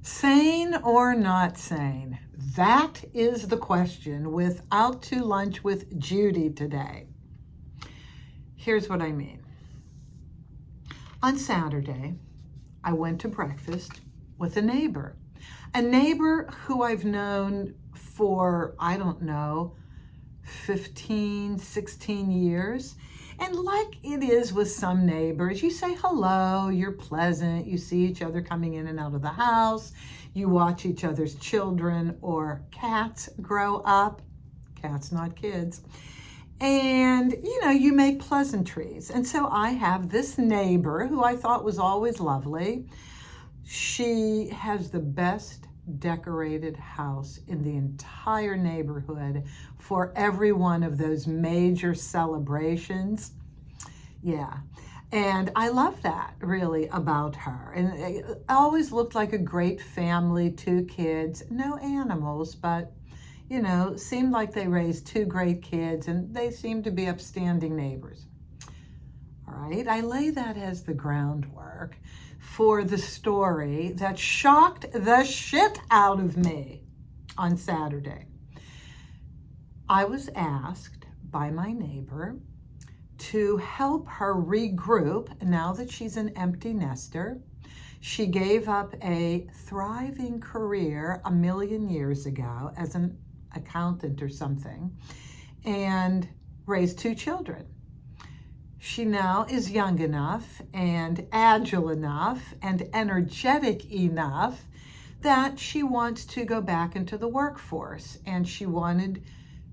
Sane or not sane? That is the question with Out to Lunch with Judy today. Here's what I mean. On Saturday, I went to breakfast with a neighbor who I've known for, 15, 16 years. And like it is with some neighbors, you say hello, you're pleasant, you see each other coming in and out of the house, you watch each other's children or cats grow up, cats not kids, and you make pleasantries. And so I have this neighbor who I thought was always lovely. She has the best decorated house in the entire neighborhood for every one of those major celebrations. Yeah. And I love that really about her. And it always looked like a great family, 2 kids, no animals, but seemed like they raised 2 great kids and they seemed to be upstanding neighbors. All right, I lay that as the groundwork for the story that shocked the shit out of me on Saturday. I was asked by my neighbor to help her regroup now that she's an empty nester. She gave up a thriving career 1,000,000 years ago as an accountant or something and raised 2 children. She now is young enough and agile enough and energetic enough that she wants to go back into the workforce, and she wanted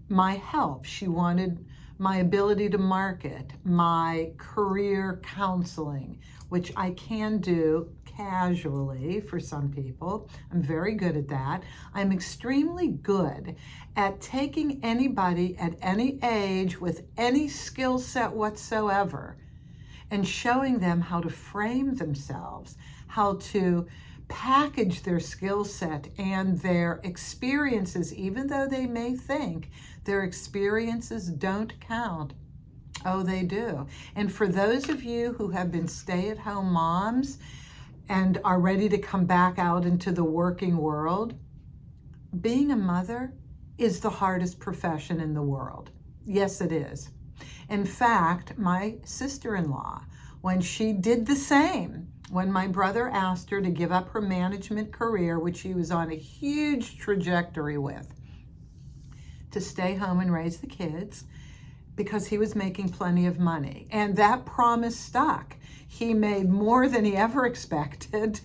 my help. She wanted my ability to market, my career counseling, which I can do casually for some people. I'm very good at that. I'm extremely good at taking anybody at any age with any skill set whatsoever and showing them how to frame themselves, how to package their skill set and their experiences, even though they may think their experiences don't count. Oh, they do. And for those of you who have been stay-at-home moms and are ready to come back out into the working world, being a mother is the hardest profession in the world. Yes, it is. In fact, my sister-in-law, when she did the same, when my brother asked her to give up her management career, which she was on a huge trajectory with, to stay home and raise the kids, because he was making plenty of money. And that promise stuck. He made more than he ever expected,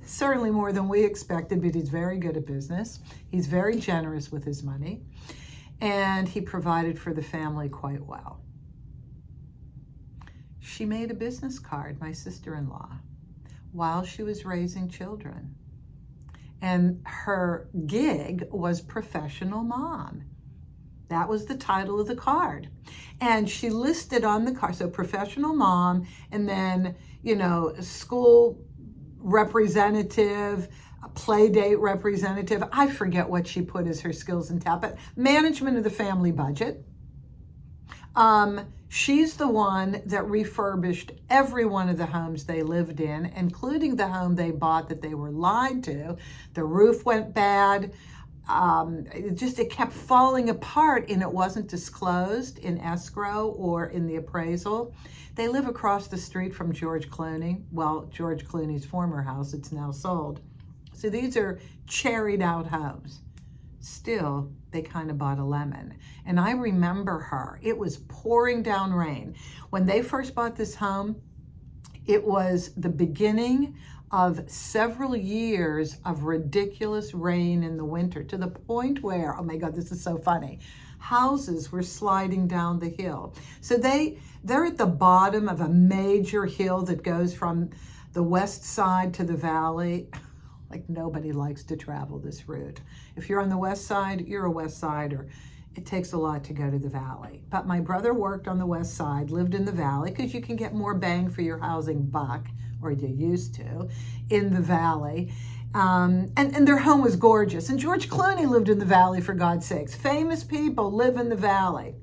certainly more than we expected, but he's very good at business. He's very generous with his money, and he provided for the family quite well. She made a business card, my sister-in-law, while she was raising children. And her gig was professional mom. That was the title of the card. And she listed on the card, so professional mom, and then, school representative, play date representative. I forget what she put as her skills and talent, but management of the family budget. She's the one that refurbished every one of the homes they lived in, including the home they bought that they were lied to. The roof went bad. It kept falling apart, and it wasn't disclosed in escrow or in the appraisal. They live across the street from George Clooney. Well, George Clooney's former house, it's now sold. So these are cherried out homes. Still, they kind of bought a lemon. And I remember her. It was pouring down rain. When they first bought this home, it was the beginning of several years of ridiculous rain in the winter, to the point where, oh my God, this is so funny, houses were sliding down the hill. So they're at the bottom of a major hill that goes from the west side to the valley. Like, nobody likes to travel this route. If you're on the west side, you're a west sider. It takes a lot to go to the valley. But my brother worked on the west side, lived in the valley, because you can get more bang for your housing buck, or you used to, in the valley. And their home was gorgeous. And George Clooney lived in the valley, for God's sakes. Famous people live in the valley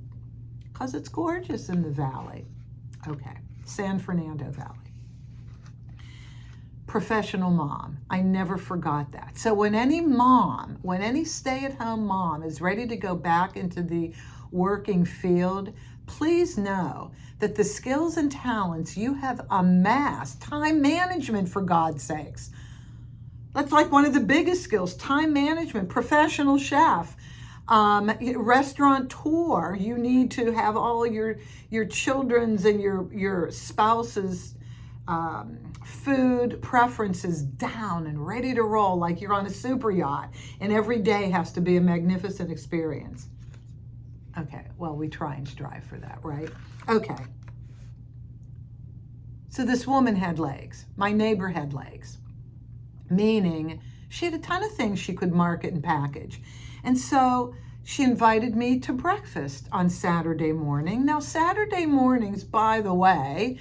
because it's gorgeous in the valley. Okay, San Fernando Valley. professional mom. I never forgot that. So when any stay-at-home mom is ready to go back into the working field, please know that the skills and talents you have amassed, time management for God's sakes, that's like one of the biggest skills, time management, professional chef, restaurateur. You need to have all your children's and your spouse's food preferences down and ready to roll like you're on a super yacht, and every day has to be a magnificent experience. Okay, well, we try and strive for that, right? Okay. So this woman had legs. My neighbor had legs, meaning she had a ton of things she could market and package. And so she invited me to breakfast on Saturday morning. Now, Saturday mornings, by the way,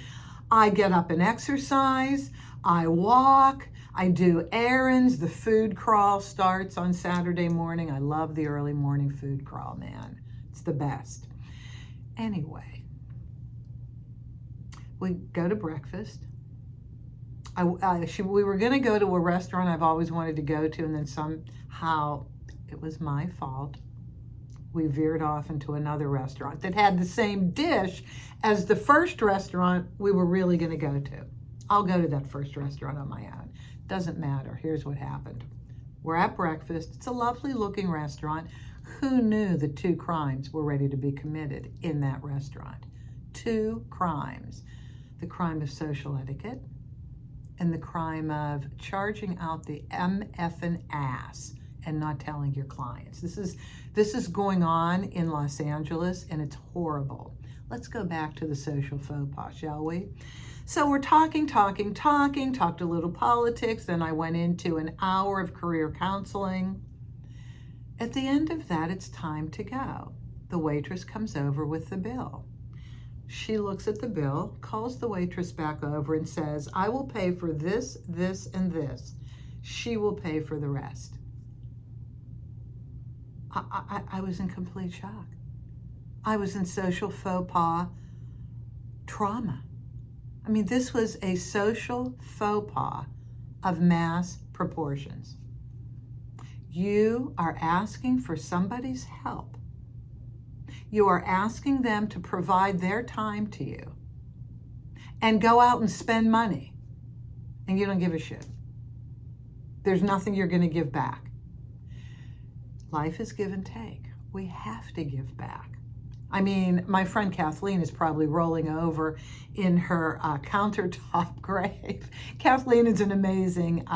I get up and exercise, I walk, I do errands. The food crawl starts on Saturday morning. I love the early morning food crawl, man. It's the best. Anyway, we go to breakfast. We were going to go to a restaurant I've always wanted to go to, and then somehow it was my fault. We veered off into another restaurant that had the same dish as the first restaurant we were really going to go to. I'll go to that first restaurant on my own. Doesn't matter. Here's what happened. We're at breakfast. It's a lovely looking restaurant. Who knew that 2 crimes were ready to be committed in that restaurant? 2 crimes. The crime of social etiquette and the crime of charging out the MFing ass and not telling your clients. This is going on in Los Angeles, and it's horrible. Let's go back to the social faux pas, shall we? So we're talked a little politics, then I went into an hour of career counseling. At the end of that, it's time to go. The waitress comes over with the bill. She looks at the bill, calls the waitress back over and says, I will pay for this, this, and this. She will pay for the rest. I was in complete shock. I was in social faux pas trauma. I mean, this was a social faux pas of mass proportions. You are asking for somebody's help. You are asking them to provide their time to you and go out and spend money, and you don't give a shit. There's nothing you're going to give back. Life is give and take. We have to give back. I mean, my friend Kathleen is probably rolling over in her countertop grave. Kathleen is an amazing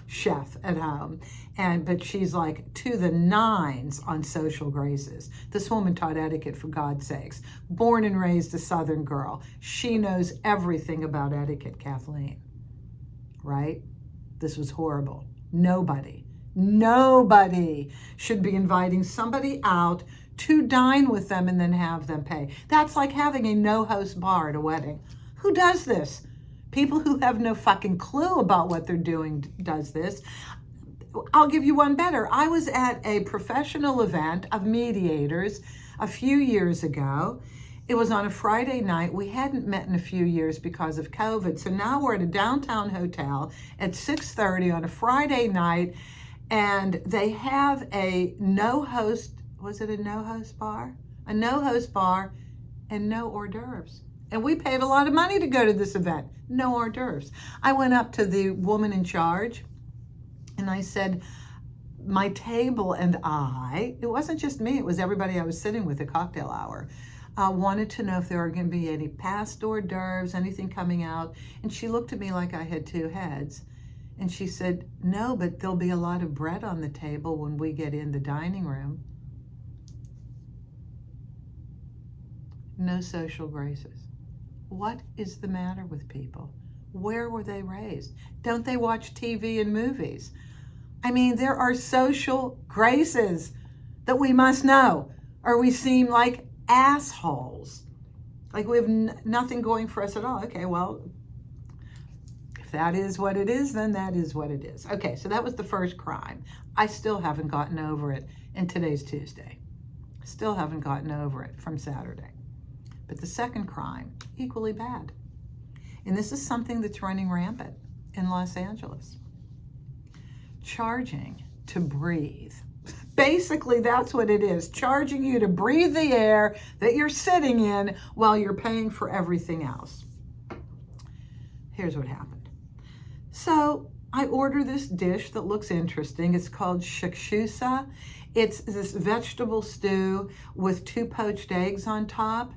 chef at home, but she's like to the nines on social graces. This woman taught etiquette, for God's sakes. Born and raised a Southern girl. She knows everything about etiquette, Kathleen. Right? This was horrible. Nobody should be inviting somebody out to dine with them and then have them pay. That's like having a no-host bar at a wedding. Who does this? People who have no fucking clue about what they're doing does this. I'll give you one better. I was at a professional event of mediators a few years ago. It was on a Friday night. We hadn't met in a few years because of COVID. So now we're at a downtown hotel at 6:30 on a Friday night, and they have a no-host, was it a no-host bar? A no-host bar and no hors d'oeuvres. And we paid a lot of money to go to this event. No hors d'oeuvres. I went up to the woman in charge and I said, my table and I, it wasn't just me, it was everybody I was sitting with at cocktail hour, wanted to know if there were going to be any past hors d'oeuvres, anything coming out. And she looked at me like I had 2 heads. And she said, no, but there'll be a lot of bread on the table when we get in the dining room. No social graces. What is the matter with people? Where were they raised? Don't they watch TV and movies? I mean, there are social graces that we must know, or we seem like assholes. Like we have nothing going for us at all. Okay, well, if that is what it is, then that is what it is. Okay, so that was the first crime. I still haven't gotten over it, and today's Tuesday. Still haven't gotten over it from Saturday. But the second crime, equally bad. And this is something that's running rampant in Los Angeles. Charging to breathe. Basically, that's what it is. Charging you to breathe the air that you're sitting in while you're paying for everything else. Here's what happened. So I order this dish that looks interesting. It's called shakshusa. It's this vegetable stew with 2 poached eggs on top.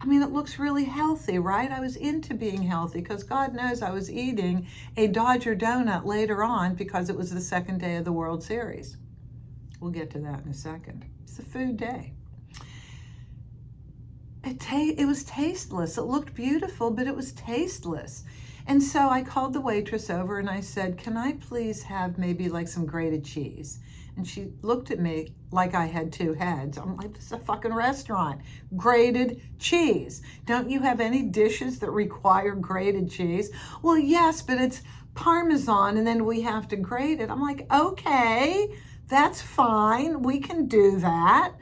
I mean, it looks really healthy, right? I was into being healthy because God knows I was eating a Dodger donut later on because it was the second day of the World Series. We'll get to that in a second. It's a food day. It was tasteless. It looked beautiful, but it was tasteless. And so I called the waitress over and I said, can I please have maybe like some grated cheese? And she looked at me like I had 2 heads. I'm like, this is a fucking restaurant. Grated cheese. Don't you have any dishes that require grated cheese? Well, yes, but it's Parmesan and then we have to grate it. I'm like, okay, that's fine. We can do that.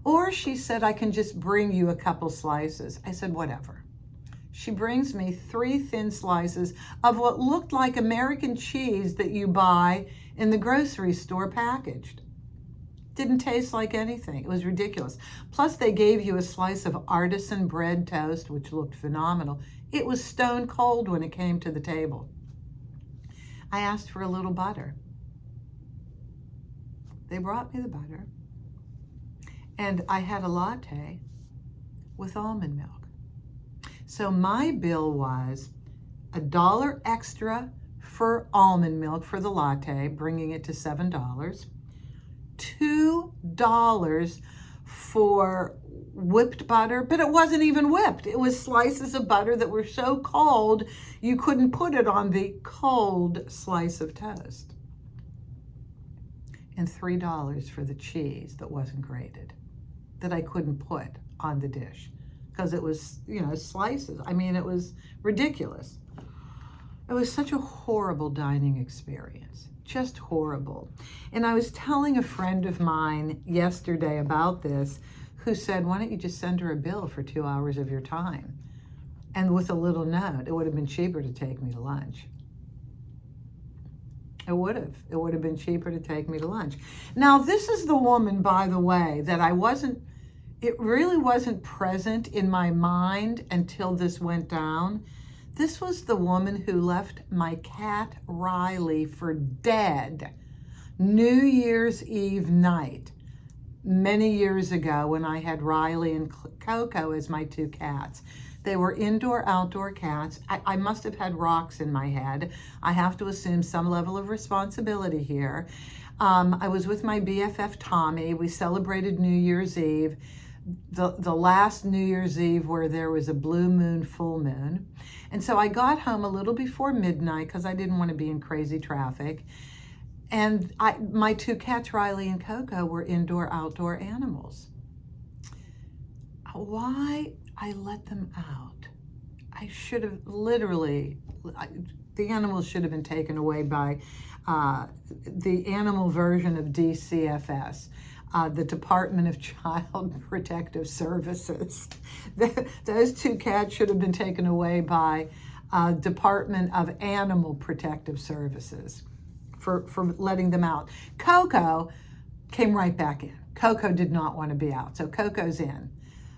Or she said, I can just bring you a couple slices. I said, whatever. She brings me 3 thin slices of what looked like American cheese that you buy in the grocery store packaged. Didn't taste like anything. It was ridiculous. Plus, they gave you a slice of artisan bread toast, which looked phenomenal. It was stone cold when it came to the table. I asked for a little butter. They brought me the butter. And I had a latte with almond milk. So my bill was $1 extra for almond milk for the latte, bringing it to $7. $2 for whipped butter, but it wasn't even whipped. It was slices of butter that were so cold you couldn't put it on the cold slice of toast. And $3 for the cheese that wasn't grated, that I couldn't put on the dish because it was, slices. I mean, it was ridiculous. It was such a horrible dining experience, just horrible. And I was telling a friend of mine yesterday about this who said, why don't you just send her a bill for 2 hours of your time? And with a little note, it would have been cheaper to take me to lunch. It would have been cheaper to take me to lunch. Now, this is the woman, by the way, that it really wasn't present in my mind until this went down. This was the woman who left my cat Riley for dead New Year's Eve night many years ago when I had Riley and Coco as my 2 cats. They were indoor-outdoor cats. I must have had rocks in my head. I have to assume some level of responsibility here. I was with my BFF Tommy. We celebrated New Year's Eve, the last New Year's Eve where there was a blue moon, full moon. And so I got home a little before midnight because I didn't want to be in crazy traffic. And my 2 cats, Riley and Coco, were indoor-outdoor animals. Why I let them out? I should have the animals should have been taken away by the animal version of DCFS, the Department of Child Protective Services. Those 2 cats should have been taken away by Department of Animal Protective Services for letting them out. Coco came right back in. Coco did not want to be out, so Coco's in.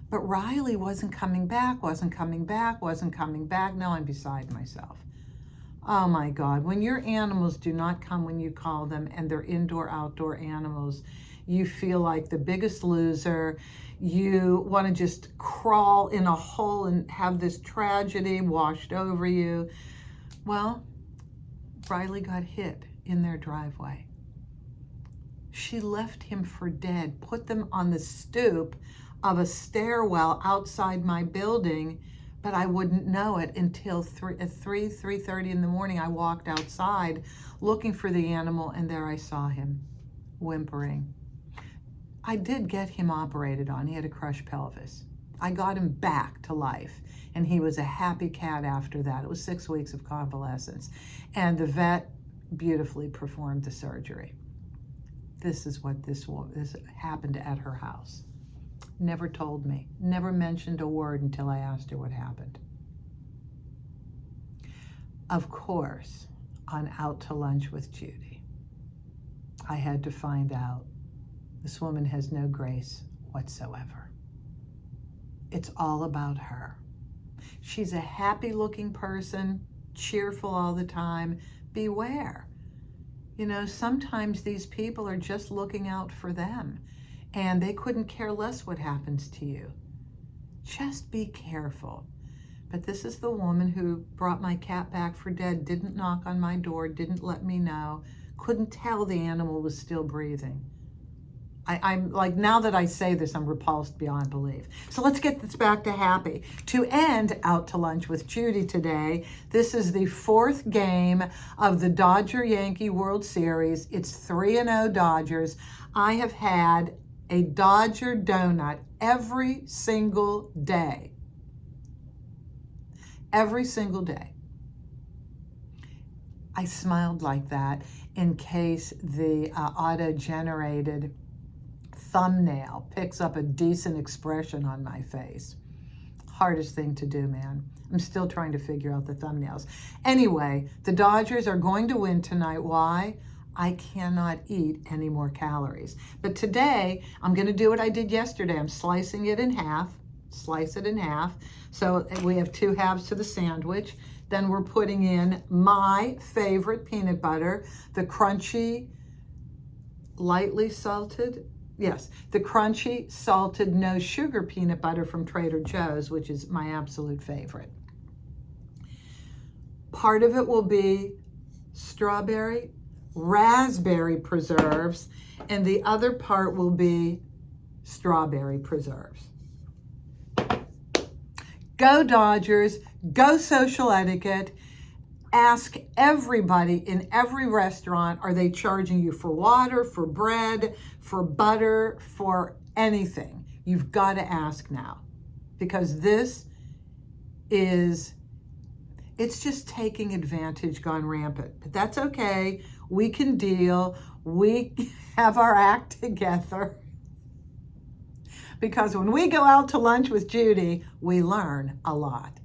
But Riley wasn't coming back. Now I'm beside myself. Oh my God, when your animals do not come when you call them and they're indoor-outdoor animals, you feel like the biggest loser. You want to just crawl in a hole and have this tragedy washed over you. Well, Riley got hit in their driveway. She left him for dead, put them on the stoop of a stairwell outside my building, but I wouldn't know it until 3:30 in the morning. I walked outside looking for the animal, and there I saw him whimpering. I did get him operated on. He had a crushed pelvis. I got him back to life, and he was a happy cat after that. It was 6 weeks of convalescence, and the vet beautifully performed the surgery. This is what this happened at her house. Never told me, never mentioned a word until I asked her what happened. Of course, on Out to Lunch with Judy, I had to find out this woman has no grace whatsoever. It's all about her. She's a happy-looking person, cheerful all the time. Beware. You know, sometimes these people are just looking out for them, and they couldn't care less what happens to you. Just be careful. But this is the woman who brought my cat back for dead, didn't knock on my door, didn't let me know, couldn't tell the animal was still breathing. I'm like, now that I say this, I'm repulsed beyond belief. So let's get this back to happy. To end Out to Lunch with Judy today, this is the 4th game of the Dodger-Yankee World Series. It's 3-0 Dodgers. I have had a Dodger donut every single day. Every single day. I smiled like that in case the auto-generated thumbnail picks up a decent expression on my face. Hardest thing to do, man. I'm still trying to figure out the thumbnails. Anyway, the Dodgers are going to win tonight. Why? I cannot eat any more calories. But today, I'm going to do what I did yesterday. I'm slicing it in half. Slice it in half. So we have 2 halves to the sandwich. Then we're putting in my favorite peanut butter, the crunchy, lightly salted, yes, the crunchy, salted, no sugar peanut butter from Trader Joe's, which is my absolute favorite. Part of it will be strawberry, raspberry preserves, and the other part will be strawberry preserves. Go Dodgers, go social etiquette. Ask everybody in every restaurant, are they charging you for water, for bread, for butter, for anything? You've got to ask now, because this is, it's just taking advantage gone rampant. But that's okay. We can deal. We have our act together. Because when we go out to lunch with Judy, we learn a lot.